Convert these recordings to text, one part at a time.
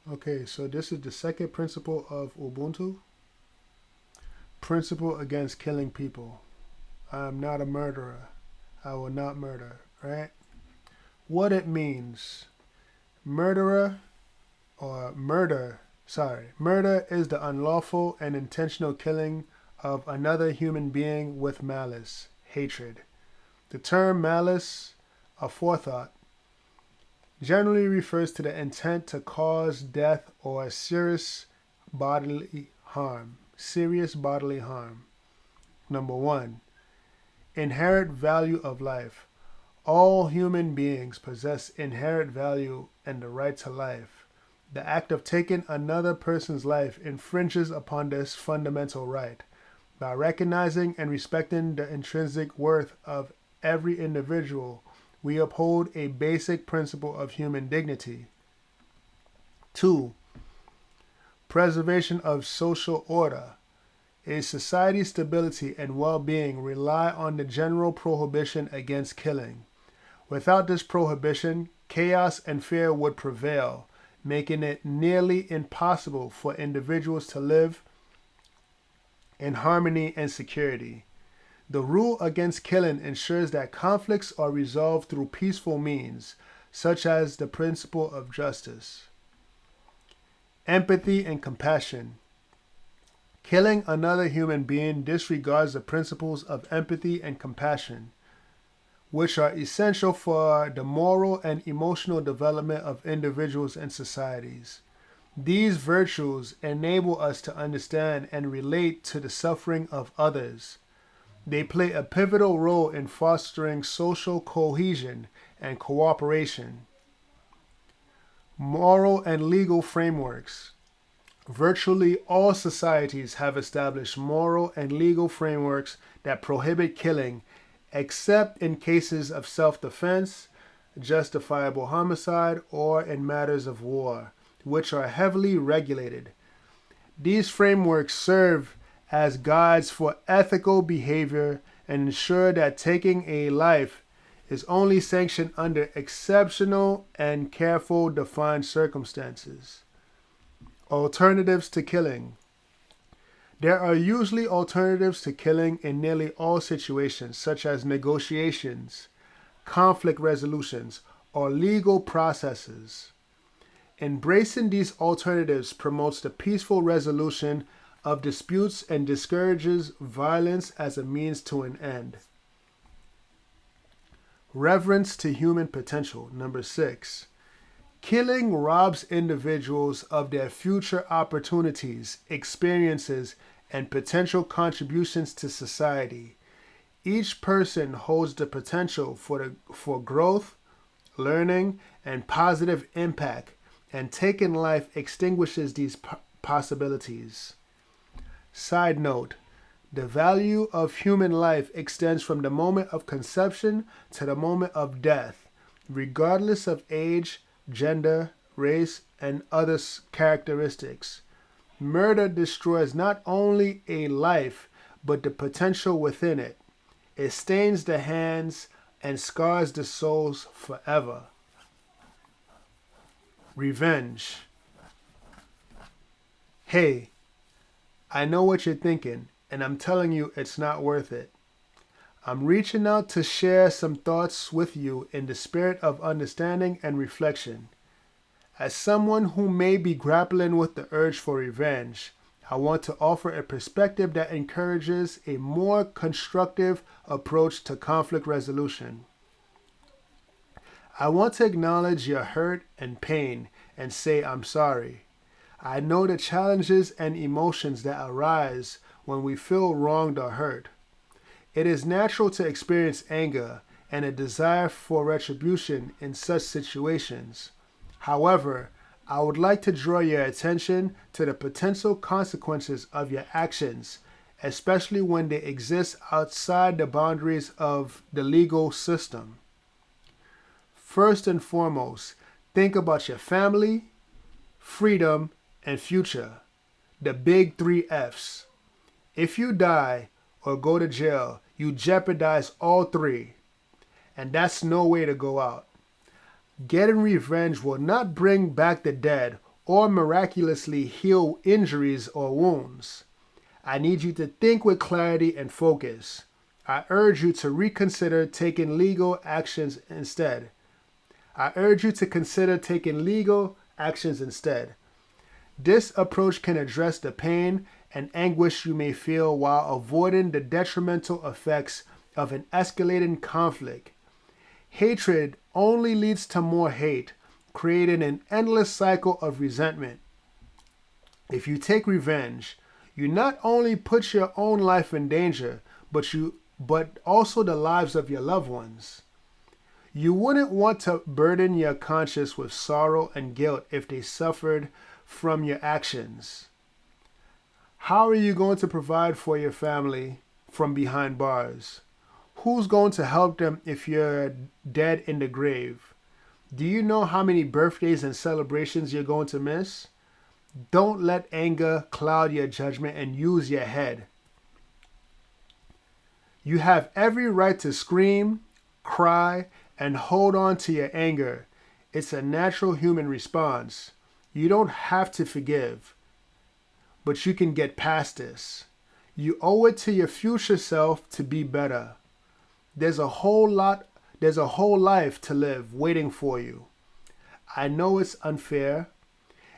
Okay, so this is the second principle of Ubuntu. Principle against killing people. I am not a murderer. I will not murder, right? What it means. Murderer or murder, murder is the unlawful and intentional killing of another human being with malice, hatred. The term malice, aforethought, generally refers to the intent to cause death or serious bodily harm. Serious bodily harm. Number one, inherent value of life. All human beings possess inherent value and the right to life. The act of taking another person's life infringes upon this fundamental right. By recognizing and respecting the intrinsic worth of every individual, we uphold a basic principle of human dignity. 2. Preservation of social order. A society's stability and well being rely on the general prohibition against killing. Without this prohibition, chaos and fear would prevail, making it nearly impossible for individuals to live in harmony and security. The rule against killing ensures that conflicts are resolved through peaceful means, such as the principle of justice. Empathy and compassion. Killing another human being disregards the principles of empathy and compassion, which are essential for the moral and emotional development of individuals and societies. These virtues enable us to understand and relate to the suffering of others. They play a pivotal role in fostering social cohesion and cooperation. Moral and legal frameworks. Virtually all societies have established moral and legal frameworks that prohibit killing, except in cases of self-defense, justifiable homicide, or in matters of war, which are heavily regulated. These frameworks serve as guides for ethical behavior and ensure that taking a life is only sanctioned under exceptional and careful defined circumstances. Alternatives to killing. There are usually alternatives to killing in nearly all situations, such as negotiations, conflict resolutions, or legal processes. Embracing these alternatives promotes the peaceful resolution of disputes and discourages violence as a means to an end. Reverence to human potential. Number 6. Killing robs individuals of their future opportunities, experiences, and potential contributions to society. Each person holds the potential for growth, learning, and positive impact, and taking life extinguishes these possibilities. Side note, the value of human life extends from the moment of conception to the moment of death, regardless of age, gender, race, and other characteristics. Murder destroys not only a life, but the potential within it. It stains the hands and scars the souls forever. Revenge. Hey, I know what you're thinking, and I'm telling you it's not worth it. I'm reaching out to share some thoughts with you in the spirit of understanding and reflection. As someone who may be grappling with the urge for revenge, I want to offer a perspective that encourages a more constructive approach to conflict resolution. I want to acknowledge your hurt and pain and say I'm sorry. I know the challenges and emotions that arise when we feel wronged or hurt. It is natural to experience anger and a desire for retribution in such situations. However, I would like to draw your attention to the potential consequences of your actions, especially when they exist outside the boundaries of the legal system. First and foremost, think about your family, freedom, and future. The big 3 F's. If you die or go to jail, you jeopardize all 3. And that's no way to go out. Getting revenge will not bring back the dead or miraculously heal injuries or wounds. I need you to think with clarity and focus. I urge you to reconsider taking legal actions instead. I urge you to consider taking legal actions instead. This approach can address the pain and anguish you may feel while avoiding the detrimental effects of an escalating conflict. Hatred only leads to more hate, creating an endless cycle of resentment. If you take revenge, you not only put your own life in danger, but also the lives of your loved ones. You wouldn't want to burden your conscience with sorrow and guilt if they suffered from your actions. How are you going to provide for your family from behind bars? Who's going to help them if you're dead in the grave? Do you know how many birthdays and celebrations you're going to miss? Don't let anger cloud your judgment and use your head. You have every right to scream, cry, and hold on to your anger. It's a natural human response. You don't have to forgive, but you can get past this. You owe it to your future self to be better. There's a whole life to live waiting for you. I know it's unfair,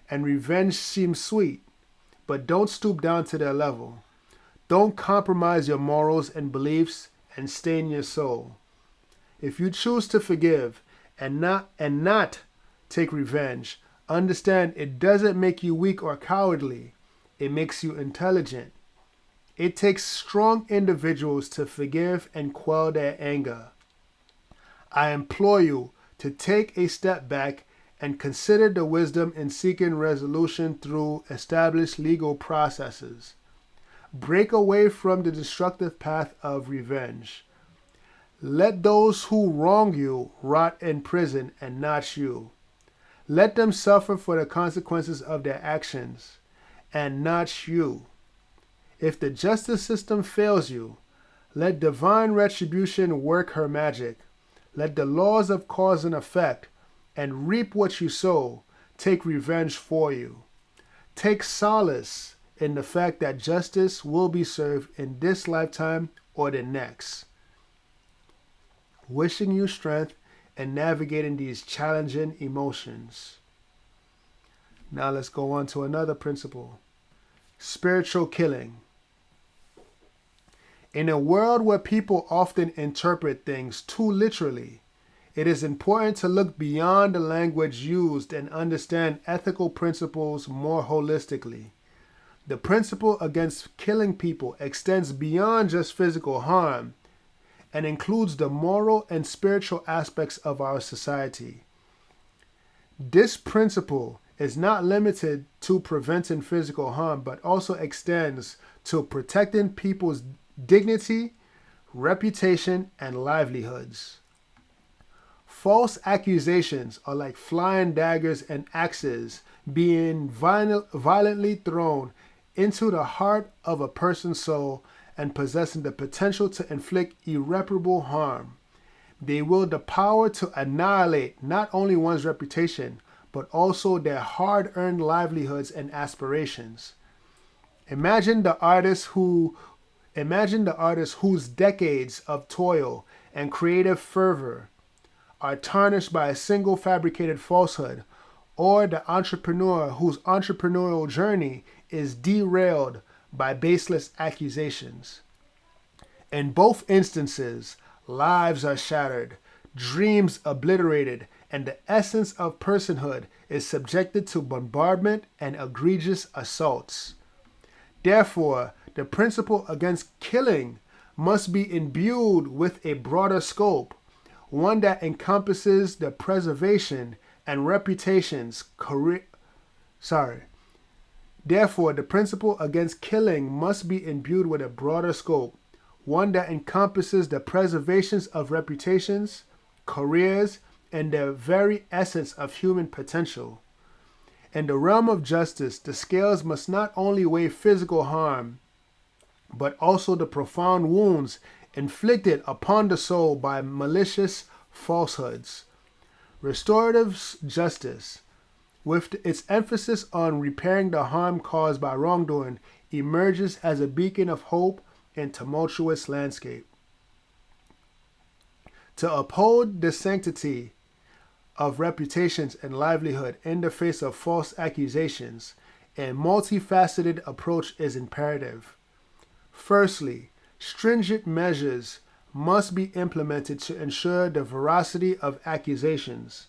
and revenge seems sweet, but don't stoop down to their level. Don't compromise your morals and beliefs and stain your soul. If you choose to forgive and not take revenge, understand it doesn't make you weak or cowardly. It makes you intelligent. It takes strong individuals to forgive and quell their anger. I implore you to take a step back and consider the wisdom in seeking resolution through established legal processes. Break away from the destructive path of revenge. Let those who wrong you rot in prison and not you. Let them suffer for the consequences of their actions and not you. If the justice system fails you, let divine retribution work her magic. Let the laws of cause and effect and reap what you sow take revenge for you. Take solace in the fact that justice will be served in this lifetime or the next. Wishing you strength in navigating these challenging emotions. Now let's go on to another principle. Spiritual killing. In a world where people often interpret things too literally, it is important to look beyond the language used and understand ethical principles more holistically. The principle against killing people extends beyond just physical harm and includes the moral and spiritual aspects of our society. This principle is not limited to preventing physical harm, but also extends to protecting people's dignity, reputation, and livelihoods. False accusations are like flying daggers and axes being violently thrown into the heart of a person's soul and possessing the potential to inflict irreparable harm. They wield the power to annihilate not only one's reputation, but also their hard-earned livelihoods and aspirations. Imagine the artist whose decades of toil and creative fervor are tarnished by a single fabricated falsehood, or the entrepreneur whose entrepreneurial journey is derailed by baseless accusations. In both instances, lives are shattered, dreams obliterated, and the essence of personhood is subjected to bombardment and egregious assaults. Therefore, the principle against killing must be imbued with a broader scope, one that encompasses the preservation and reputations Therefore, the principle against killing must be imbued with a broader scope, one that encompasses the preservations of reputations, careers, and the very essence of human potential. In the realm of justice, the scales must not only weigh physical harm, but also the profound wounds inflicted upon the soul by malicious falsehoods. Restorative justice, with its emphasis on repairing the harm caused by wrongdoing, emerges as a beacon of hope in tumultuous landscape. To uphold the sanctity of reputations and livelihood in the face of false accusations, a multifaceted approach is imperative. Firstly, stringent measures must be implemented to ensure the veracity of accusations.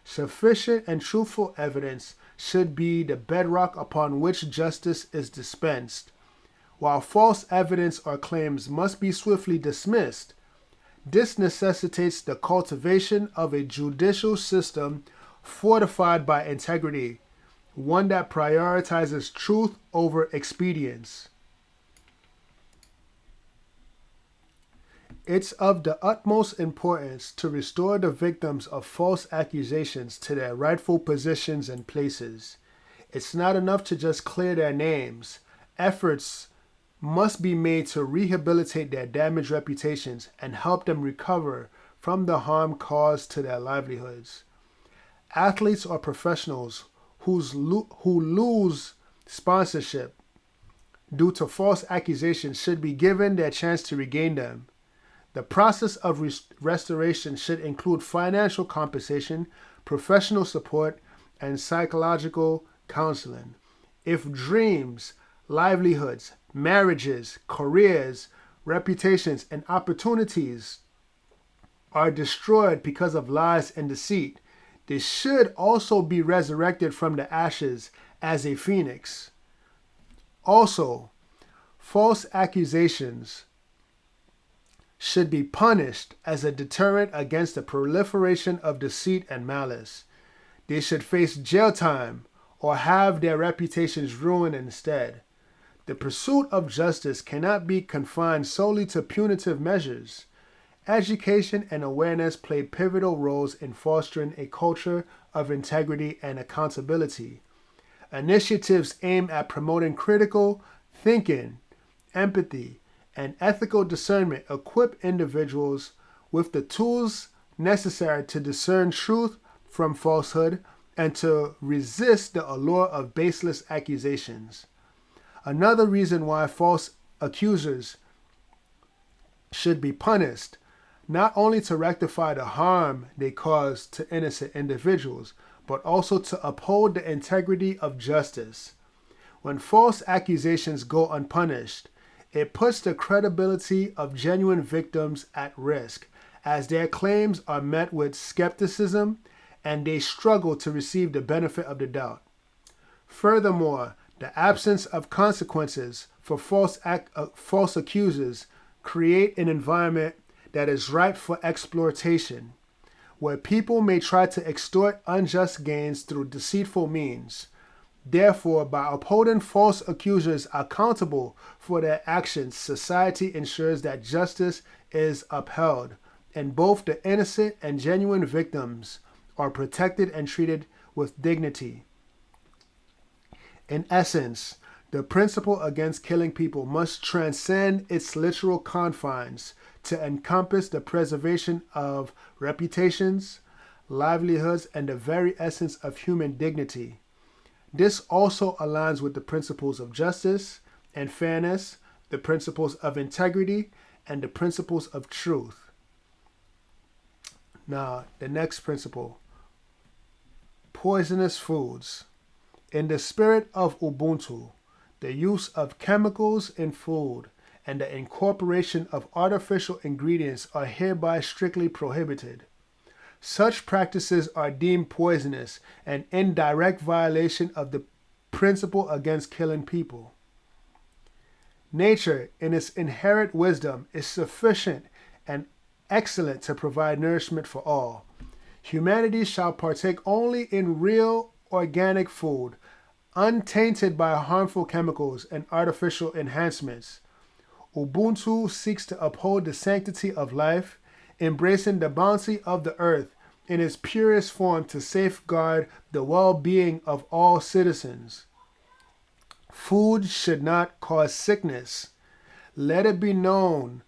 Sufficient and truthful evidence should be the bedrock upon which justice is dispensed. While false evidence or claims must be swiftly dismissed, this necessitates the cultivation of a judicial system fortified by integrity, one that prioritizes truth over expedience. It's of the utmost importance to restore the victims of false accusations to their rightful positions and places. It's not enough to just clear their names. Efforts must be made to rehabilitate their damaged reputations and help them recover from the harm caused to their livelihoods. Athletes or professionals who lose sponsorship due to false accusations should be given their chance to regain them. The process of restoration should include financial compensation, professional support, and psychological counseling. If dreams, livelihoods, marriages, careers, reputations, and opportunities are destroyed because of lies and deceit, they should also be resurrected from the ashes as a phoenix. Also, false accusations should be punished as a deterrent against the proliferation of deceit and malice. They should face jail time or have their reputations ruined instead. The pursuit of justice cannot be confined solely to punitive measures. Education and awareness play pivotal roles in fostering a culture of integrity and accountability. Initiatives aimed at promoting critical thinking, empathy, and ethical discernment equip individuals with the tools necessary to discern truth from falsehood and to resist the allure of baseless accusations. Another reason why false accusers should be punished, not only to rectify the harm they cause to innocent individuals, but also to uphold the integrity of justice. When false accusations go unpunished, it puts the credibility of genuine victims at risk, as their claims are met with skepticism and they struggle to receive the benefit of the doubt. Furthermore, the absence of consequences for false accusers create an environment that is ripe for exploitation, where people may try to extort unjust gains through deceitful means. Therefore, by upholding false accusers accountable for their actions, society ensures that justice is upheld, and both the innocent and genuine victims are protected and treated with dignity. In essence, the principle against killing people must transcend its literal confines to encompass the preservation of reputations, livelihoods, and the very essence of human dignity. This also aligns with the principles of justice and fairness, the principles of integrity, and the principles of truth. Now, the next principle, poisonous foods. In the spirit of Ubuntu, the use of chemicals in food and the incorporation of artificial ingredients are hereby strictly prohibited. Such practices are deemed poisonous and in direct violation of the principle against killing people. Nature, in its inherent wisdom, is sufficient and excellent to provide nourishment for all. Humanity shall partake only in real organic food, untainted by harmful chemicals and artificial enhancements. Ubuntu seeks to uphold the sanctity of life, embracing the bounty of the earth in its purest form to safeguard the well-being of all citizens. Food should not cause sickness. Let it be known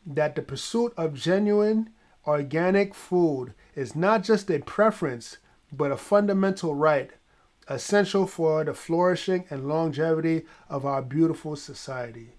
that the pursuit of genuine, organic food is not just a preference, but a fundamental right, essential for the flourishing and longevity of our beautiful society.